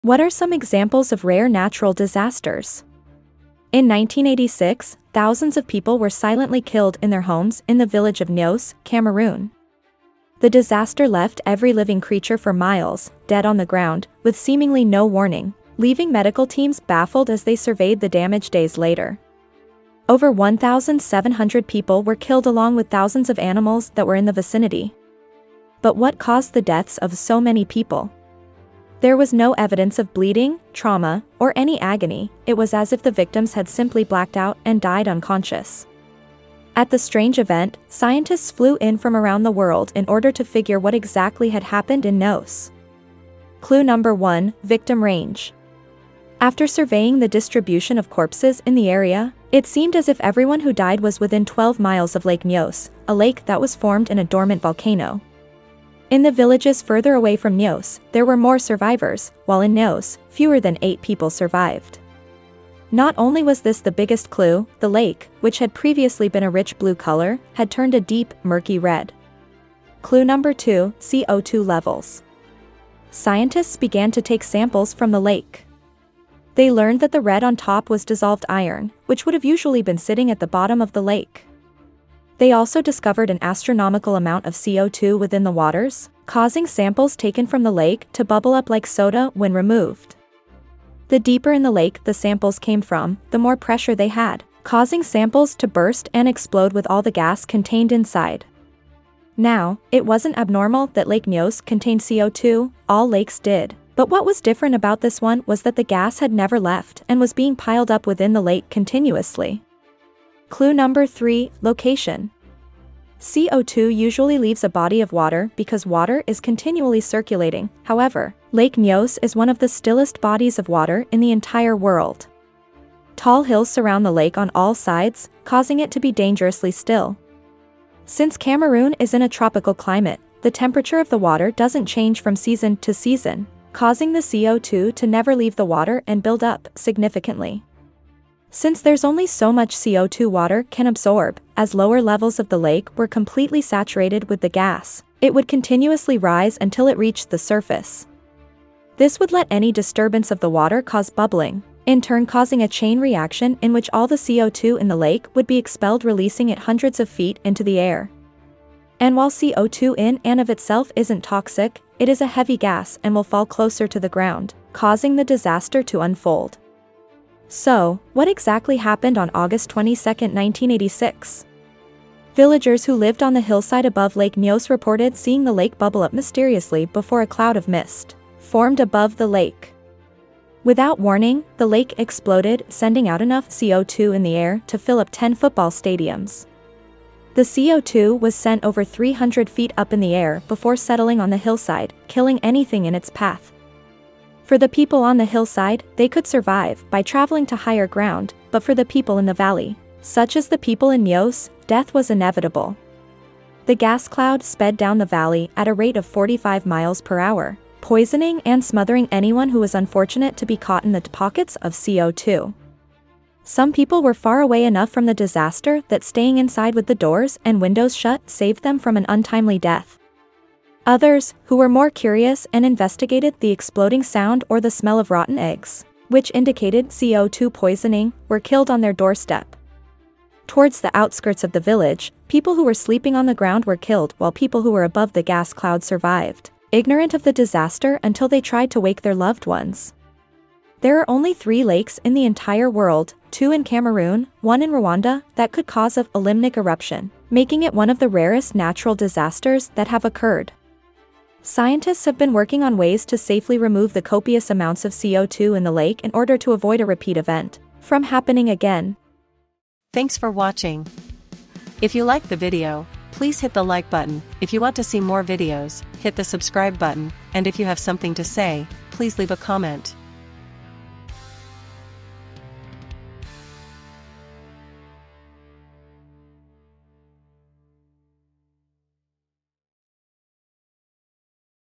What are some examples of rare natural disasters? In 1986, thousands of people were silently killed in their homes in the village of Nyos, Cameroon. The disaster left every living creature for miles, dead on the ground, with seemingly no warning, leaving medical teams baffled as they surveyed the damage days later. Over 1,700 people were killed along with thousands of animals that were in the vicinity. But what caused the deaths of so many people? There was no evidence of bleeding, trauma, or any agony. It was as if the victims had simply blacked out and died unconscious. At the strange event, scientists flew in from around the world in order to figure what exactly had happened in Nyos. Clue number 1, victim range. After surveying the distribution of corpses in the area, it seemed as if everyone who died was within 12 miles of Lake Nyos, a lake that was formed in a dormant volcano. In the villages further away from Nyos, there were more survivors, while in Nyos, fewer than 8 people survived. Not only was this the biggest clue, the lake, which had previously been a rich blue color, had turned a deep, murky red. Clue number 2, CO2 levels. Scientists began to take samples from the lake. They learned that the red on top was dissolved iron, which would have usually been sitting at the bottom of the lake. They also discovered an astronomical amount of CO2 within the waters, causing samples taken from the lake to bubble up like soda when removed. The deeper in the lake the samples came from, the more pressure they had, causing samples to burst and explode with all the gas contained inside. Now, it wasn't abnormal that Lake Nyos contained CO2, all lakes did. But what was different about this one was that the gas had never left and was being piled up within the lake continuously. Clue number 3, location. CO2 usually leaves a body of water because water is continually circulating. However, Lake Nyos is one of the stillest bodies of water in the entire world. Tall hills surround the lake on all sides, causing it to be dangerously still. Since Cameroon is in a tropical climate, the temperature of the water doesn't change from season to season, causing the CO2 to never leave the water and build up significantly. Since there's only so much CO2 water can absorb, as lower levels of the lake were completely saturated with the gas, it would continuously rise until it reached the surface. This would let any disturbance of the water cause bubbling, in turn causing a chain reaction in which all the CO2 in the lake would be expelled, releasing it hundreds of feet into the air. And while CO2 in and of itself isn't toxic, it is a heavy gas and will fall closer to the ground, causing the disaster to unfold. So, what exactly happened on August 22, 1986? Villagers who lived on the hillside above Lake Nyos reported seeing the lake bubble up mysteriously before a cloud of mist formed above the lake. Without warning, the lake exploded, sending out enough CO2 in the air to fill up 10 football stadiums. The CO2 was sent over 300 feet up in the air before settling on the hillside, killing anything in its path. For the people on the hillside, they could survive by traveling to higher ground, but for the people in the valley, such as the people in Nyos, death was inevitable. The gas cloud sped down the valley at a rate of 45 miles per hour, poisoning and smothering anyone who was unfortunate to be caught in the pockets of CO2. Some people were far away enough from the disaster that staying inside with the doors and windows shut saved them from an untimely death. Others, who were more curious and investigated the exploding sound or the smell of rotten eggs, which indicated CO2 poisoning, were killed on their doorstep. Towards the outskirts of the village, people who were sleeping on the ground were killed while people who were above the gas cloud survived, ignorant of the disaster until they tried to wake their loved ones. There are only 3 lakes in the entire world, 2 in Cameroon, 1 in Rwanda, that could cause a limnic eruption, making it one of the rarest natural disasters that have occurred. Scientists have been working on ways to safely remove the copious amounts of CO2 in the lake in order to avoid a repeat event from happening again. Thanks for watching. If you liked the video, please hit the like button. If you want to see more videos, hit the subscribe button, and if you have something to say, please leave a comment.